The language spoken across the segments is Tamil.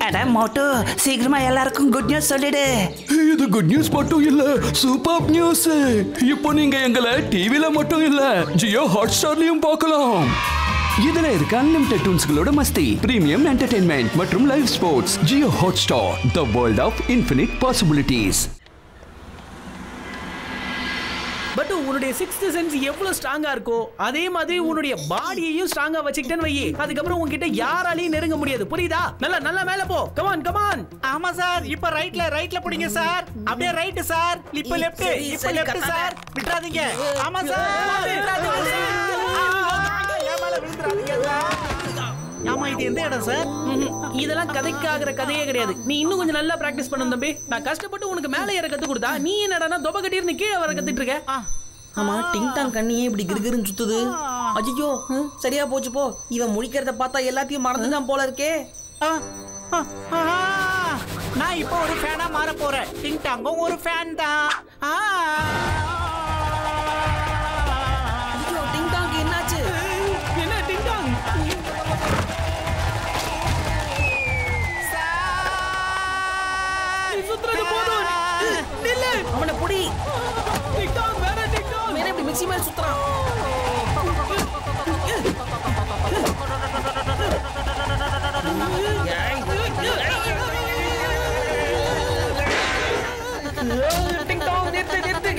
அட மோட்டு, சீக்கிரமா எல்லாருக்கும் குட் நியூஸ் சொல்லிடு. இது குட் நியூஸ் மட்டும் இல்ல, சூப்பர் நியூஸ். இப்போ நீங்க எங்களை டிவில மட்டும் இல்ல, ஜியோ ஹாட்ஸ்டார்லயும் பார்க்கலாம். இதுல இருக்க அன்லிமிட்டெட் டூன்ஸ்களோட மஸ்தி, பிரீமியம் என்டர்டெயின்மெண்ட் மற்றும் live sports. Jio Hotstar, the world of infinite possibilities. But உன்னுடைய சிக்ஸ்த் சென்ஸ் எவ்வளவு ஸ்ட்ராங்கா இருக்கோ அதே மாதிரி உன்னுடைய பாடியையும் ஸ்ட்ராங்கா வச்சுக்கிட்டேன்னு வையே, அதுக்கப்புறம் உன்கிட்ட யாராலையும் நெருங்க முடியாது. புரியுதா? நல்லா நல்லா மேல போ. Come on come on. ஆமா சார், இப்ப ரைட்ல பிடிங்க சார். அப்படியே ரைட் சார், இப்ப லெஃப்ட், இப்ப லெஃப்ட் சார். விட்டுறாதீங்க. ஆமா சார், விட்டுறாதீங்க சார். ஏமால விழுந்துறாதீங்க சார். ஆமா, இது எந்த இடம் சார்? இதெல்லாம் கதைக்காகிற கதையே கிடையாது. நீ இன்னும் கொஞ்சம் நல்லா பிராக்டிஸ் பண்ணணும் தம்பி. நான் கஷ்டப்பட்டு உனக்கு மேலே ஏற கத்து கொடுத்தா நீ என்னடா தொப கட்டிட்டு கீழே வர கத்துட்டு இருக்க. ஆமா, டிங் டாங் கண்ணியே இப்படி கிருகிருன்னு சுத்துது. அஜிஜோ, சரியா போச்சு போ. இவன் முழிக்கிறத பார்த்தா எல்லாத்தையும் மறந்துதான் போல இருக்கே. நான் இப்போ ஒரு ஃபேனா மாற போறேன். டிங் டாங்கும் ஒரு ஃபேன் தான். டிங் டாங் என்னாச்சு? என்ன டிங் டாங்? அவனை புடி. டிங் டாங் வேற டிங் டாங். மேலே இப்படி மிக்ஸி மேல சுத்துறான். டிங் டாங் நிறுத்து.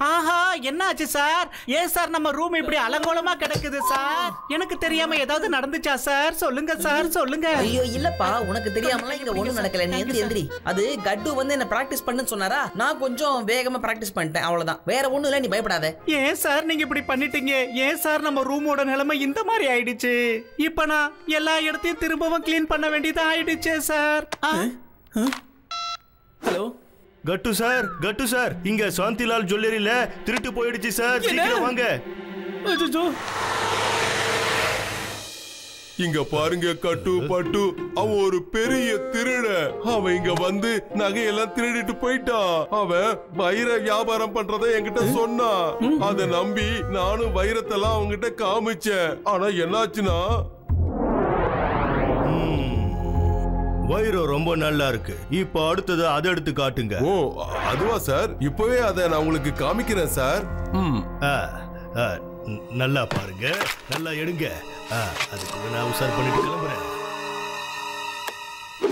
ஆஹா, என்ன ஆச்சு சார்? ஏன் சார் நம்ம ரூம் இப்படி அலங்கோலமா கிடக்குது சார்? எனக்கு தெரியாம ஏதாவது நடந்துச்சா சார்? சொல்லுங்க சார், சொல்லுங்க. ஐயோ இல்லப்பா, உனக்கு தெரியாமலாம் இங்க ஒண்ணும் நடக்கல. நீ எந்திரி. அது கட்டு வந்து என்ன பிராக்டிஸ் பண்ணுன்னு சொன்னாரா, நான் கொஞ்சம் வேகமா பிராக்டிஸ் பண்ணிட்டேன், அவ்வளவுதான். வேற ஒண்ணும் இல்ல, நீ பயப்படாத. ஏன் சார் நீங்க இப்படி பண்ணிட்டீங்க? ஏன் சார் நம்ம ரூமோட நிலைமை இந்த மாதிரி ஆயிடுச்சு? இப்ப நான் எல்லா இடத்தையும் திரும்பவும் கிளீன் பண்ண வேண்டியது ஆயிடுச்சே சார். ஹலோ கட்டு சார், இங்க சாந்திலால் ஜுவல்லரியில திருட்டு போயிடுச்சு சார். சீக்கிரம் வாங்க. அச்சச்சோ. இங்க பாருங்க கட்டு பட்டு, அவன் ஒரு பெரிய திருட. அவன் இங்க வந்து நகையெல்லாம் திருடிட்டு போயிட்டான். அவன் வைர வியாபாரம் பண்றத என்கிட்ட சொன்னான். அத நம்பி நானும் வைரத்தெல்லாம் அவங்கிட்ட காமிச்சேன். ஆனா என்னாச்சுன்னா, வைரம் ரொம்ப நல்லா இருக்கு. இப்ப அடுத்தது அதை எடுத்து காட்டுங்க. ஓ அதுவா சார்? இப்பவே அதை நான் உங்களுக்கு காமிக்கிறேன் சார். நல்லா பாருங்க, நல்லா எடுங்க. அதுக்கு நான் உசார் பண்ணிட்டு கிளம்புறேன்.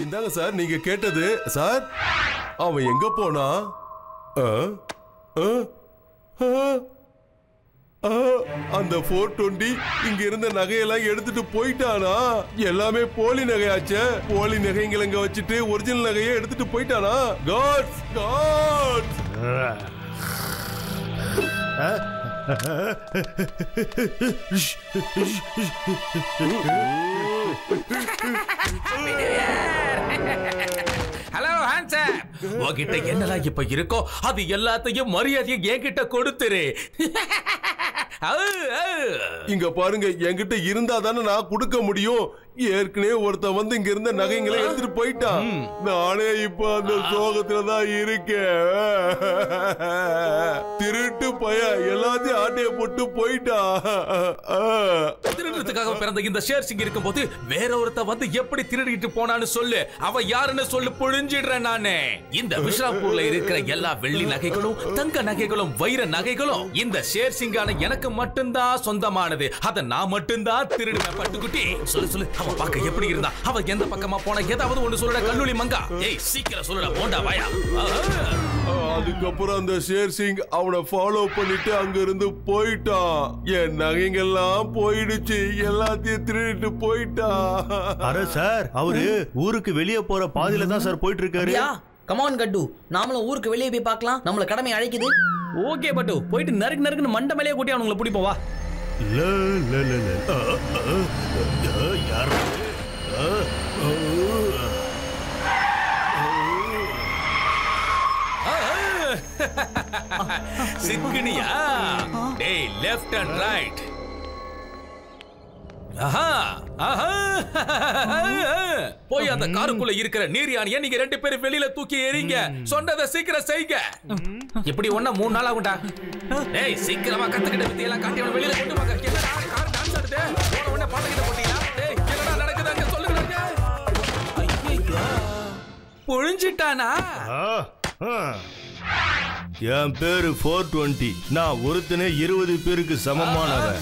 இந்தாங்க சார் நீங்க கேட்டது. சார் அவன் எங்க போனா? அந்த 420 இங்க இருந்த நகையெல்லாம் எடுத்துட்டு போயிட்டானா? எல்லாமே போலி நகையாச்சே. போலி நகைங்களை இங்க வச்சுட்டு ஒரிஜினல் நகையை எடுத்துட்டு போயிட்டானா? God's God's. ஹலோ ஹான்சம், உன்கிட்ட என்னலாம் இப்ப இருக்கோ அது எல்லாத்தையும் மரியாதையை என்கிட்ட கொடுத்துரு. இங்க பாருங்க, என்கிட்ட இருந்தா தானே நான் கொடுக்க முடியும். ஏற்கனவே ஒருத்தன் வந்து இங்க இருந்த நகைங்களை எடுத்துட்டு போயிட்டான். நானே இப்ப அந்த சோகத்துலதான் இருக்கேன். திருட்டு பய எல்லாத்தையும் ஆட்டைய போட்டு போயிட்டான். திருடுறதுக்காக பிறந்த இந்த ஷேர் சிங் இருக்கும் போது வேற ஒருத்த வந்து எப்படி திருடிட்டு போனான்னு சொல்லு. அவ யாருன்னு சொல்லு, புழிஞ்சிடுறேன் நானே. இந்த விஷ்ராப்பூர்ல இருக்கிற எல்லா வெள்ளி நகைகளும் தங்க நகைகளும் வைர நகைகளும் இந்த ஷேர் சிங்கான எனக்கு மட்டும்தான் சொந்தமானது. அத நான் மட்டும்தான் திருடுவேன். பட்டுக்குட்டி சொல்லு. அவ பார்க்க எப்படி இருந்தா? அவ எந்த பக்கமா போனா? ஏதாவது ஒண்ணு சொல்லுடா கல்லூலி மங்கா. ஏய் சீக்கிரம் சொல்லுடா, போண்டா வாயா. அதுக்கப்புறம் அந்த ஷேர் சிங் அவனை ஃபாலோ பண்ணிட்டு அங்க இருந்து போயிட்டான். என் நகைங்கெல்லாம் போயிடுச்சு, எல்லாத்தையும் திருடிட்டு போயிட்டான். அரே சார், அவரு ஊருக்கு வெளியே போற பாதையில தான் சார் போயிட்டு இருக்காரு. கமான் கட்டு, நாமளும் ஊருக்கு வெளியே போய் பார்க்கலாம். நம்மள கடமை அழைக்குது. ஓகே பட்டு, போயிட்டு நறுக்குன்னு மண்டை மேலேயே கூட்டி அவனுங்களை பிடி போவா. சிக்கினியா? டேய் லெஃப்ட் அண்ட் ரைட். போய் அந்த காருக்குள்ள இருக்கிற நீர்யானியை நீங்க 2 பேரும் வெளியில தூக்கி எறிங்க. சொன்னதை சீக்கிரம் செய்யுங்க. இப்படி ஒண்ணா 3 நாள் ஆகும்டா. டேய் சீக்கிரமா கத்துக்கிட்ட வித்தை எல்லாம் காட்டி அவன வெளியில கொண்டு வாங்க. என்னடா கார் டான்ஸ் ஆடுது? போற உடனே பாட்டு கிட்ட போட்டீங்களா? டேய் என்னடா நடக்குதுங்க சொல்லுங்க. ஐயோ புழிஞ்சிட்டானா? என் பேரு 420. நான் ஒருத்தனே 20 பேருக்கு சமமானவன்.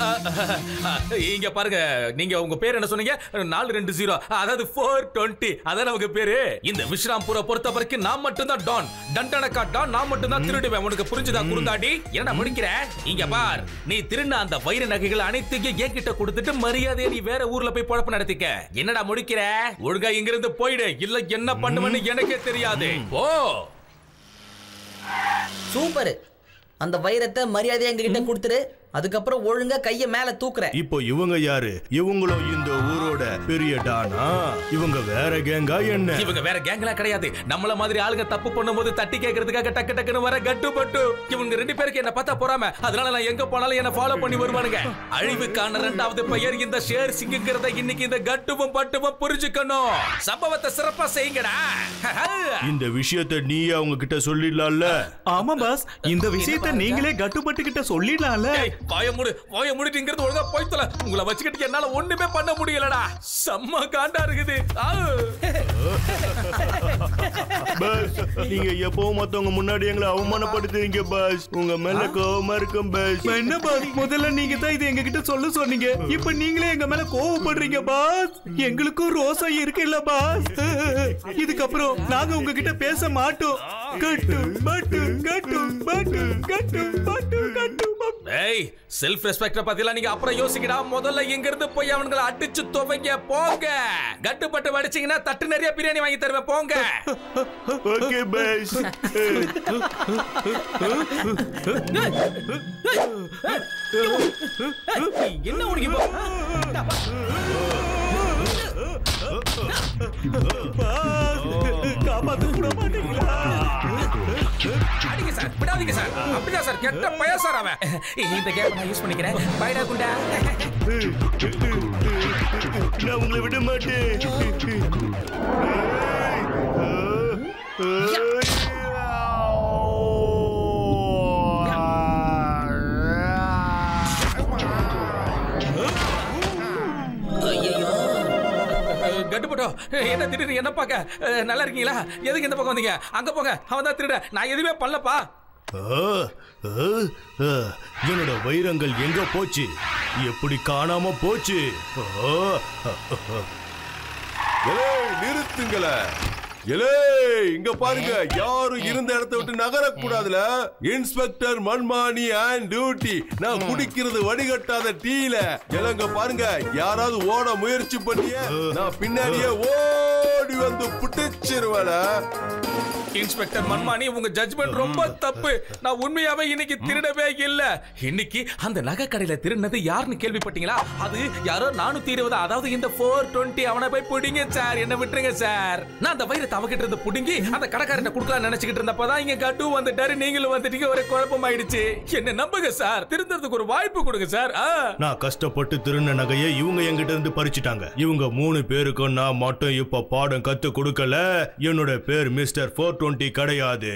இங்க பாருங்க, நீங்க உங்க பேர் என்ன சொன்னீங்க? 420, அதாவது 420. அதான் உங்க பேரு. இந்த விஷ்ராம்பூரை பொறுத்த வரைக்கும் நான் மட்டும் தான் டான். டண்டனக்கா டான். நான் மட்டும் தான் திருடுவேன். உனக்கு புரிஞ்சுதா குறுந்தாடி? என்ன முடிக்கிற? இங்க பார், நீ திருடின அந்த வைர நகைகள் அனைத்தையும் என்கிட்ட கொடுத்துட்டு மரியாதையை நீ வேற ஊர்ல போய் பொழப்பு நடத்திக்க. என்னடா முடிக்கிற? ஒழுங்கா இங்க இருந்து போயிடு, இல்ல என்ன பண்ணுவேன்னு எனக்கே தெரியாது. ஓ சூப்பர். அந்த வைரத்தை மரியாதையா எங்ககிட்ட கொடுத்துரு. அதுக்கப்புறம் ஒழுங்கா கைய மேல தூக்குற. இப்போ இவங்க யாரு? இவங்களும் இந்த ஊரோட பெரிய டானா? இவங்க வேற கேங்கா என்ன? இவங்க வேற கேங்லாம் கிடையாது. நம்மள மாதிரி ஆளுங்க தப்பு பண்ணும்போது தட்டி கேக்குறதுக்காக டக்கு டக்குன்னு வர கட்டுப்பட்டு. இவங்க 2 பேருக்கு என்ன பார்த்தா போறாம. அதனால நான் எங்க போனாலும் என்ன ஃபாலோ பண்ணி வருவானுங்க. அழிவுக்கான 2வது பெயர் இந்த ஷேர் சிங்கிறத இன்னைக்கு இந்த கட்டுவும் பட்டுவும் புரிஞ்சுக்கணும். சம்பவத்தை சிறப்பா செய்யுங்கடா. இந்த விஷயத்தை நீயே அவங்க கிட்ட சொல்லிடலாம்ல? ஆமா பாஸ், இந்த விஷயத்தை நீங்களே கட்டுப்பட்டு கிட்ட சொல்லிடலாம்ல? வாய மூடிங்கிறது ஒழுங்கா போய்த்தல. உங்களை வச்சுக்கிட்டு என்னால ஒண்ணுமே பண்ண முடியலடா. செம்ம காண்டா இருக்குது. பஸ், நீங்க எப்பவும் மத்தவங்க முன்னாடி எங்களை அவமானப்படுத்துறீங்க பாஸ். உங்க மேல கோவமா இருக்கும் பாஸ். என்ன பாஸ், முதல்ல நீங்க தான் இது எங்க கிட்ட சொல்ல சொன்னீங்க. இப்ப நீங்களே எங்க மேல கோவப்படுறீங்க பாஸ். எங்களுக்கும் ரோசம் இருக்கு இல்ல பாஸ்? இதுக்கப்புறம் நாங்க உங்ககிட்ட பேச மாட்டோம். கட்டு பட்டு கட்டு பட்டு கட்டு பட்டு கட்டு. ஏய், செல்ஃப் ரெஸ்பெக்ட பத்திலாம் நீங்க அப்புறம் யோசிக்கடா. முதல்ல இங்க இருந்து போய் அவங்களை அடிச்சு துவைங்க போங்க. கட்டுப்பட்டு வடிச்சீங்கன்னா தட்டு நிறைய பிரியாணி வாங்கி தருவேன் போங்க. Okay boss. என்ன உனக்கு இப்போ? காப்பாத்த கூட மாட்டீங்களா? அடிங்க சார், விடாதீங்க சார். அப்படிதான் சார், கெட்ட பையன் சார் அவன். இந்த கேம் நான் யூஸ் பண்ணிக்கிறேன். பைடா குண்டா. நான் உங்களை விட மாட்டேன். கட்டுப்பட்டோ, என்ன திடீர்னு என்ன பார்க்க? நல்லா இருக்கீங்களா? எதுக்கு இந்த பக்கம் வந்தீங்க? அங்க போங்க, அவன் தான் திருட. நான் எதுவுமே பண்ணலப்பா. என்னோட வைரங்கள் எங்க போச்சு? எப்படி காணாம போச்சு? நிறுத்துங்கள. இங்க பாருங்க, யாரும் இருந்த இடத்தை விட்டு நகரக்கூடாதுல. இன்ஸ்பெக்டர் மன்மானி அண்ட் டியூட்டி. நான் குடிக்கிறது வடிகட்டாத டீல. இங்க பாருங்க, யாராவது ஓட முயற்சி பண்ணிய நான் பின்னாடியே ஓடி வந்து புடிச்சிருவேன். இன்ஸ்பெக்டர் மன்மானி, உங்க ஜட்ஜ்மெண்ட் ரொம்ப தப்பு. நான் உண்மையாவே இன்னைக்கு திருடவே இல்ல. இன்னைக்கு அந்த நகை கடையில திருடினது யாருன்னு கேள்விப்பட்டீங்களா? அது யாரோ 420, அதாவது இந்த 420. அவனை போய் புடிங்க சார், என்ன விட்டுருங்க சார். நான் அந்த வைரத்தை அவகிட்ட இருந்து புடுங்கி அந்த கடைக்காரனை கொடுக்கலாம் நினைச்சுக்கிட்டு இருந்தப்பதான் இங்க கட்டு வந்துட்டாரு. நீங்களும் வந்துட்டீங்க. ஒரே குழப்பம் ஆயிடுச்சு. என்ன நம்புங்க சார், திருந்தறதுக்கு ஒரு வாய்ப்பு கொடுங்க சார். நான் கஷ்டப்பட்டு திருடின நகையை இவங்க என்கிட்ட இருந்து பறிச்சுட்டாங்க. இவங்க 3 பேருக்கும் நான் மட்டும் இப்ப பாடம் கத்து கொடுக்கல. என்னோட பேர் மிஸ்டர் 420 கிடையாது.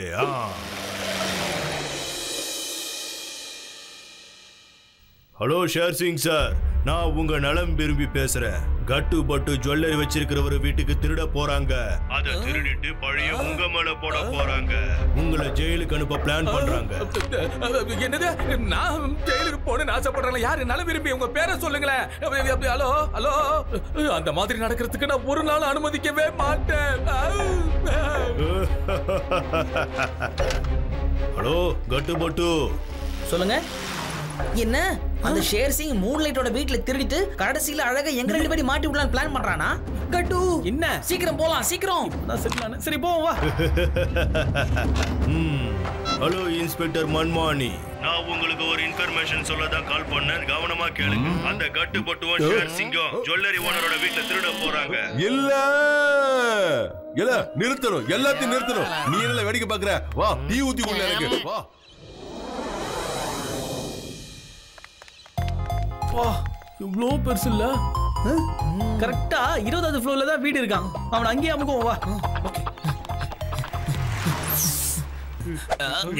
ஹலோ ஷேர் சிங் சார், நான் உங்க நலம் விரும்பி பேசுறேன். கட்டு பட்டு ஜுவல்லரி வச்சிருக்கிற ஒரு வீட்டுக்கு திருட போறாங்க. அதை திருடிட்டு பழைய உங்க மேல போட போறாங்க. உங்களை ஜெயிலுக்கு அனுப்ப பிளான் பண்றாங்க. என்னது? நான் ஜெயிலுக்கு போன ஆசைப்படுறேன். யாரு நலம் விரும்பி? உங்க பேரை சொல்லுங்களேன். ஹலோ ஹலோ, அந்த மாதிரி நடக்கிறதுக்கு நான் ஒரு நாள் அனுமதிக்கவே மாட்டேன். ஹலோ கட்டு பட்டு, சொல்லுங்க. என்ன அந்த ஷேர் சிங் மூன்லைட்டோட வீட்ல திருடிட்டு கடைசியில அழகா எங்க 2 பேரும் மாட்டி விடலாம் பிளான் பண்றானா? கட்டு என்ன? சீக்கிரம் போலாம், சீக்கிரம். சரி போவோம் வா. ஹலோ இன்ஸ்பெக்டர் மன்மானி, நான் உங்களுக்கு ஒரு இன்ஃபர்மேஷன் சொல்ல தான் கால் பண்ணேன். கவனமா கேளுங்க. அந்த கட்டு பட்டுவும் ஷேர் சிங்கும் ஜுவல்லரி ஓனரோட வீட்ல திருட போறாங்க. இல்ல நிறுத்தணும், எல்லாத்தையும் நிறுத்தணும். நீ என்ன வேடிக்கை பாக்குற? வா, டீ ஊத்தி கொள்ள எனக்கு. வா. இவ்வளோ பெருசு இல்ல. கரெக்டா 20வது ஃப்ளோர்ல தான் வீடு இருக்கான். அவன் அங்கேயே அமுக்குவோம் வா.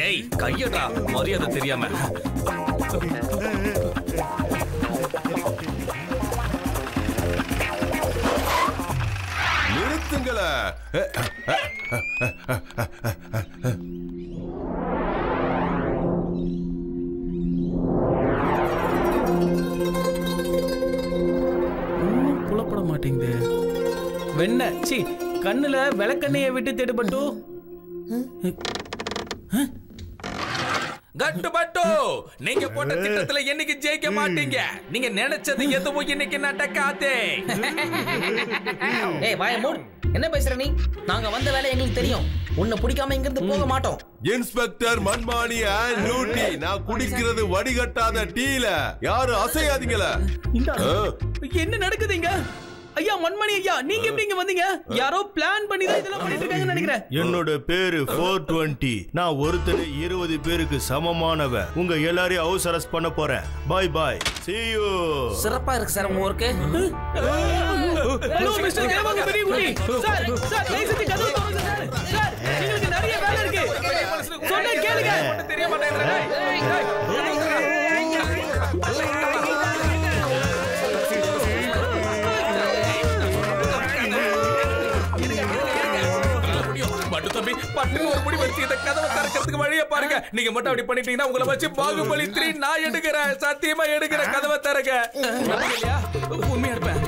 ஏய் கையடா மரியாதை தெரியாம. நிறுத்துங்களே. புலப்பட மாட்டேங்குது. வெண்ண சி கண்ணுல விளக்கண்ணையை விட்டு தேடுபட்டு. கட்டு பட்டு நீங்க போட்ட திட்டத்துல என்னைக்கு ஜெயிக்க மாட்டீங்க. நீங்க நினைச்சது எதுவும் இன்னைக்கு நடக்காதே. ஏய் வாய மூடு. என்ன பேசுற நீ? நாங்க வந்த வேலை எங்களுக்கு தெரியும். உன்னை பிடிக்காம இங்க இருந்து போக மாட்டோம். இன்ஸ்பெக்டர் மன்மானி அண்ட் லூட்டி, நான் குடிக்கிறது வடிகட்டாத டீல யாரும் அசையாதீங்களா? என்ன நடக்குதுங்க? ஐயா மண்மணி ஐயா, நீங்க எப்படி இங்க வந்தீங்க? யாரோ பிளான் பண்ணி தான் இதெல்லாம் பண்ணிட்டு இருக்காங்கன்னு நினைக்கிறேன். என்னோட பேரு 420. நான் ஒருத்தனை 20 பேருக்கு சமமானவன். உங்க எல்லாரையும் ஹவுஸ் அரெஸ்ட் பண்ண போறேன். Bye bye, see you. சிறப்பா இருக்கு சார் உங்க ஒர்க். ஹலோ மிஸ்டர் தேவாங்க பெரிய குட்டி. சார் சார் லைசன்ஸ் கதவு தரங்க சார். சார் உங்களுக்கு நிறைய வேலை இருக்கு. சொன்னா கேளுங்க. தெரிய மாட்டேங்குது. வழியை பாருங்க. நீங்க மட்டும் அப்படி பண்ணிட்டீங்கன்னா உங்களை வச்சு பாகுபலி 3 நான் எடுக்கிறேன். சத்தியமா எடுக்கிறேன். கதவை தரங்க. உண்மையா இருப்பேன்.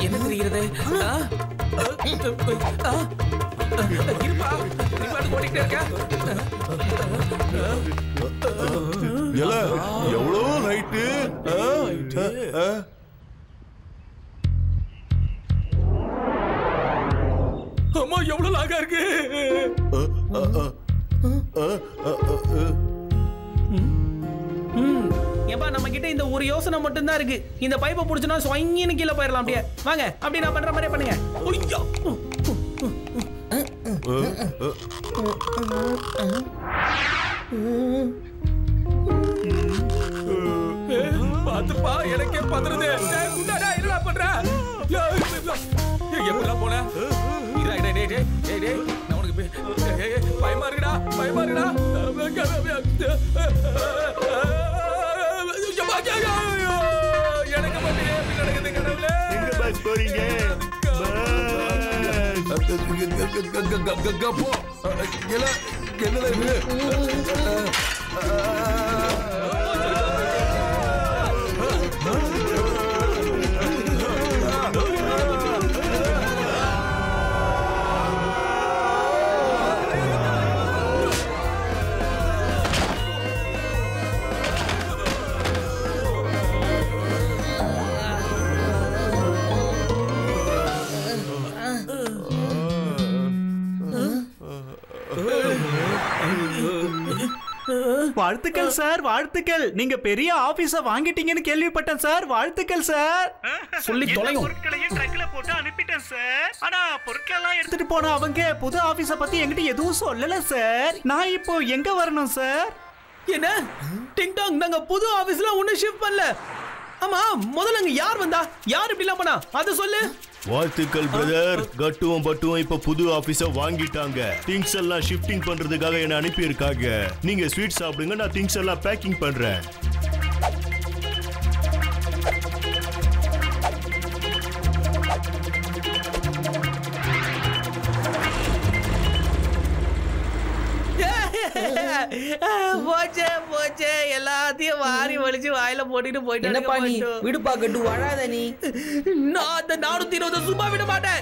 என்ன தெரிகிறது? எவ்வளோ லைட்டு. அம்மா எவ்வளவு லாகா இருக்கு. ஏப்பா நம்ம கிட்ட இந்த ஒரு யோசனை மட்டும் தான் இருக்கு. இந்த பைப்பை புடிச்சனா ஸ்வைங்கின்னு கீழே போயிடலாம். அப்படியே வாங்க. அப்படி நான் பண்ற மாதிரியே பண்ணுங்க. பாத்துப்பா எனக்கே பதறுது. என்னடா பண்ற? எப்படா போன? நான் உனக்கு பயமா இருக்குடா, பயமா இருக்குடா. எனக்கு மட்டும் எப்படி நடக்குது கடவுளே? எங்க பஸ் போறீங்க? என்னடா இது? வாழ்த்துக்கள் சார், வாழ்த்துக்கள். நீங்க பெரிய ஆபீஸ வாங்கிட்டீங்கன்னு கேள்விப்பட்டேன் சார். வாழ்த்துக்கள் சார். சொல்லி தொலையும். பொருட்களையும் ட்ரக்ல போட்டு அனுப்பிட்டேன் சார். ஆனா பொருட்கள் எல்லாம் எடுத்துட்டு போன அவங்க புது ஆபீஸ பத்தி என்கிட்ட எதுவும் சொல்லல சார். நான் இப்போ எங்க வரணும் சார்? என்ன டிங் டாங், நாங்க புது ஆபீஸ்ல ஒண்ணு ஷிஃப்ட் பண்ணல. ஆமா முதல்ல அங்க யார் வந்தா? யார் இப்படி எல்லாம் பண்ணா? அது சொல்லு. வாழ்த்துக்கள் பிரதர். கட்டுவும் பட்டுவும் இப்ப புது ஆபீஸ வாங்கிட்டாங்க. திங்ஸ் எல்லாம் ஷிஃப்டிங் பண்றதுக்காக என்ன அனுப்பி இருக்காங்க. நீங்க ஸ்வீட் சாப்பிடுங்க, நான் திங்ஸ் எல்லாம் பேக்கிங் பண்றேன். போச்சே போச்சே, எல்லாத்தையும் வாரி வலிச்சு வாயில போட்டுட்டு போயிட்டு. என்னப்பா நீ விடுப்பா கட்டு, வாழாத நீ. நான் அந்த 420 சும்மா விட மாட்டேன்.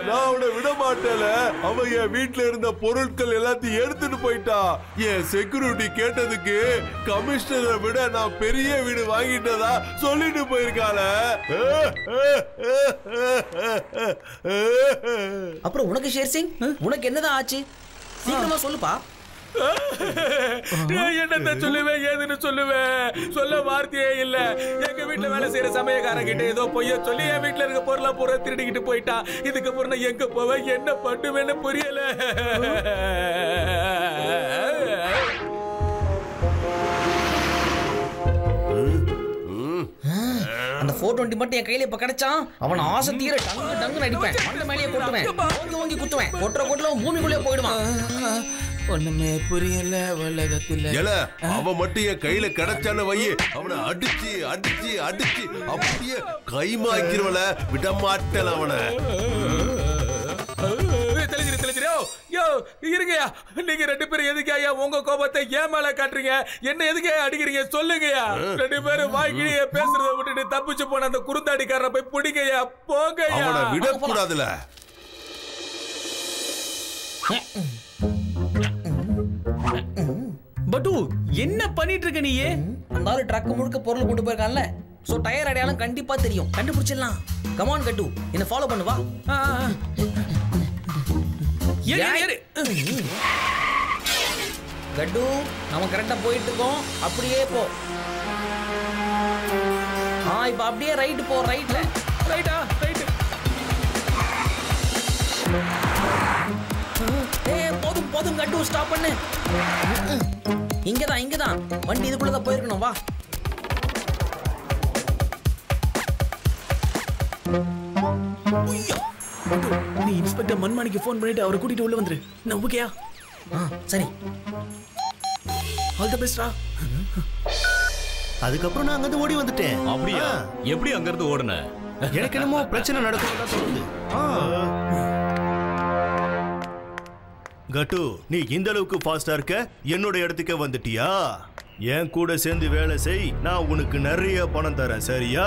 நான் அவனை விட மாட்டேல. அவன் என் வீட்டுல இருந்த பொருட்கள் எல்லாத்தையும் எடுத்துட்டு போயிட்டான். என் செக்யூரிட்டி கேட்டதுக்கு கமிஷனரை விட நான் பெரிய வீடு வாங்கிட்டதா சொல்லிட்டு போயிருக்கால. அப்புறம் உனக்கு ஷேர் சிங், உனக்கு என்னதான் ஆச்சு? சீக்கிரமா சொல்லுப்பா. என்னத்த சொல்லுவேன், ஏதுன்னு சொல்லுவேன், சொல்ல வார்த்தையே இல்ல. எங்க வீட்டுல வேலை செய்யற சமயக்காரன் கிட்ட ஏதோ பொய்ய சொல்லி என் வீட்டுல இருக்க பொருளா பூரா திருடிக்கிட்டு போயிட்டான். இதுக்கு அப்புறம் நான் எங்க போவேன், என்ன பண்ணுவேன்னு புரியல. 420 மட்டும் என் கையில இப்ப கிடைச்சான் அவன் ஆசை தீர டங்கு டங்குன்னு அடிப்பேன். மண்ட மேலேயே கொட்டுவேன், ஓங்கி ஓங்கி குத்துவேன். கொட்டுற பூமிக்குள்ளே போயிடுவான். ஒண்ணுமே புரியல உலகத்துல. ஏல அவன் மட்டும் என் கையில கிடைச்சான வையே, அவனை அடிச்சு அடிச்சு அடிச்சு அப்படியே கைமாக்கிறவள விட மாட்டேன் அவனை. இருங்கயா, நீங்க 2 பேரும் எதுக்கையா உங்க கோபத்தை ஏன் மேல காட்டுறீங்க? என்ன எதுக்கே அடிக்கிறீங்க சொல்லுங்கயா. 2 பேரும் வாய்க்கிழிய பேசுறத விட்டுட்டு தப்பிச்சு போன அந்த குறுந்தாடிக்காரரை போய் பிடிங்கயா. போங்கயா. அவனை விடக்கூடாதுல. பட்டு என்ன பண்ணிட்டு இருக்க நீயே? அந்த ஆளு ட்ரக் முழுக்க பொருள் கொண்டு போயிருக்கான்ல, சோ டயர் அடையாளம் கண்டிப்பா தெரியும், கண்டுபிடிச்சிடலாம். கமான் கட்டு, என்ன ஃபாலோ பண்ணு வா. கட்டு நம்ம கரெக்டா போயிட்டு இருக்கோம், அப்படியே போ. இப்ப அப்படியே ரைட் போ. ரைட்ல ரைட்டா? ரைட். போதும் போதும் கட்டு, ஸ்டாப் பண்ணு. இங்கதான் வண்டி இதுக்குள்ளதான் போயிருக்கணும், வா. நீ இன்ஸ்பெக்டர் மன்மானிக்கு போன் பண்ணிட்டு அவரை கூட்டிட்டு உள்ள வந்துரு. நான் ஓகேயா? சரி. ஆல் தி பெஸ்ட்ரா. அதுக்கப்புறம் நான் அங்கிருந்து ஓடி வந்துட்டேன். அப்படியா? எப்படி அங்க இருந்து ஓடுன? எனக்கு என்னமோ பிரச்சனை நடக்கும் தான் தோணுது. கட்டு, நீ இந்த அளவுக்கு ஃபாஸ்டா இருக்க, என்னோட இடத்துக்கே வந்துட்டியா? என் கூட சேர்ந்து வேலை செய், நான் உனக்கு நிறைய பணம் தரேன், சரியா?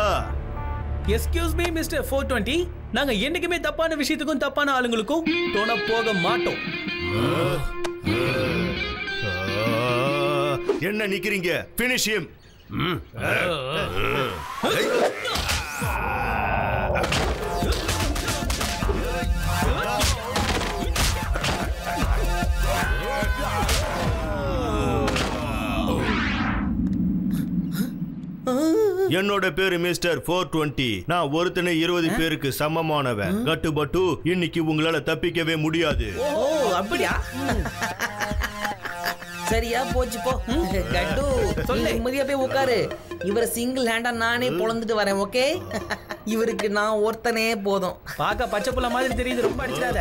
எஸ்கியூஸ் மீ மிஸ்டர் 420, நாங்க என்னைக்குமே தப்பான விஷயத்துக்கும் தப்பான ஆளுங்களுக்கும் தோண போக மாட்டோம். என்ன நிக்கிறீங்க? finish him. என்னோட பேரு மிஸ்டர் 420. நான் ஒருத்தனை 20 பேருக்கு சமமானவன். கட்டு பட்டு, இன்னைக்கு உங்களால தப்பிக்கவே முடியாது. ஓ அப்படியா? சரியா போச்சு போ. கட்டு சொல்லு, நிம்மதியா போய் உட்காரு. இவரை சிங்கிள் ஹேண்டா நானே பொளந்துட்டு வரேன், ஓகே? இவருக்கு நான் ஒருத்தனே போதும். பாக்க பச்சை புள்ள மாதிரி தெரியுது, ரொம்ப அடிச்சிடாத.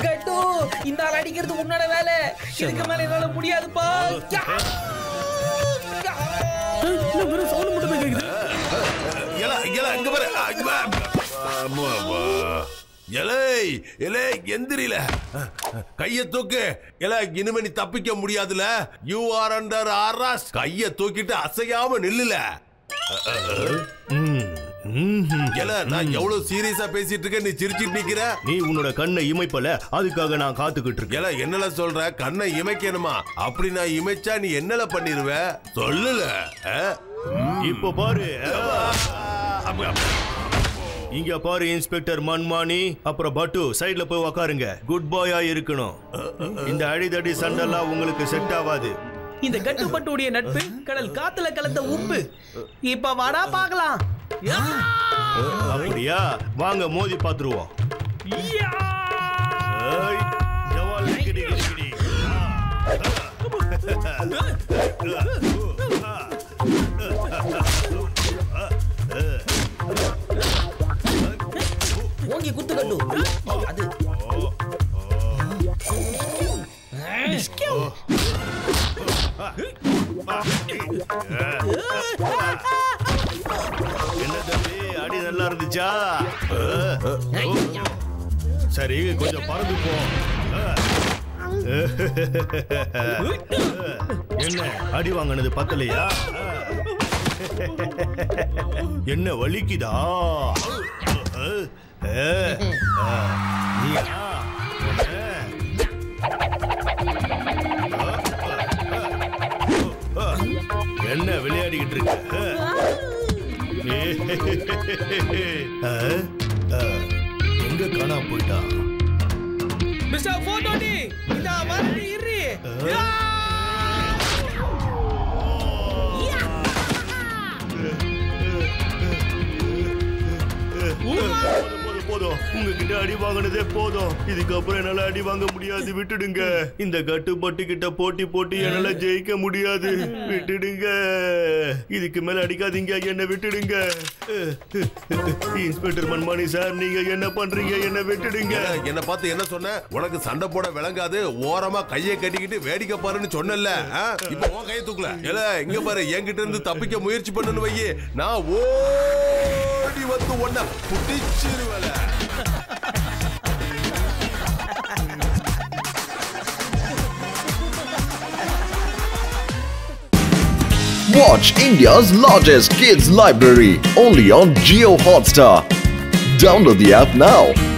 கட்டு, இந்த ஆள் அடிக்கிறது உன்னோட வேலை, இதுக்கு மேல என்னால முடியாதுப்பா. சவுண்ட் மட்டும் கேக்குது. எந்திரில கைய தூக்கு. இனிமே நீ தப்பிக்க முடியாதுல. You are under arrest. கைய தூக்கிட்டு அசையாம நில்லுல. நான் எவ்வளவு சீரியஸா பேசிட்டு இருக்கேன், நீ சிரிச்சிட்டு நிக்கிற. நீ உன்னோட கண்ணை இமைப்பல, அதுக்காக நான் காத்துக்கிட்டு இருக்கேன். என்னல சொல்ற? கண்ணை இமைக்கணுமா? அப்படி நான் இமைச்சா நீ என்னல பண்ணிருவ? சொல்லுல. இப்போ பாரு, இங்க பாரு இன்ஸ்பெக்டர் மன்மானி, அப்புறம் பட்டு சைடுல போய் உக்காருங்க. குட் பாயா இருக்கணும். இந்த அடிதடி சண்டெல்லாம் உங்களுக்கு செட் ஆகாது. இந்த கட்டு பட்டுடைய நட்பு கடல் காத்துல கலந்த உப்பு. இப்ப வாடா பாக்கலாம். அப்படியா? வாங்க மோதி பாத்துருவோம். ஓங்கி குத்து கட்டு. அது என்ன தம்பி, அடி நல்லா இருந்துச்சா? சரி, கொஞ்சம் பறந்து போ. என்ன அடி வாங்கினது பத்தலையா? என்ன வலிக்குதா? என்ன விளையாடிக்கிட்டு இருக்க? எங்க காணாம போயிட்டா? மிஸ்டர் 420, இந்த வரடி இரு. போதும் உங்ககிட்ட அடி வாங்கினதே போதும். இதுக்கப்புறம் என்னால அடி வாங்க முடியாது, விட்டுடுங்க. இந்த கட்டுப்பட்டு கிட்ட போட்டி போட்டு என்னால ஜெயிக்க முடியாது, விட்டுடுங்க. இதுக்கு மேல அடிக்காதீங்க, என்ன விட்டுடுங்க. இன்ஸ்பெக்டர் மன்மானி சார், நீங்க என்ன பண்றீங்க? என்ன விட்டுடுங்க. என்ன பார்த்து என்ன சொன்ன? உனக்கு சண்டை போட விளங்காது, ஓரமா கையை கட்டிக்கிட்டு வேடிக்கை பாருன்னு சொன்னல. இப்ப உன் கையை தூக்கல. இங்க பாரு, என்கிட்ட இருந்து தப்பிக்க முயற்சி பண்ணுன்னு வையே, நான் ஓடி வந்து ஒன்ன புடிச்சிருவேல. Watch India's largest kids library only on Jio Hotstar. Download the app now.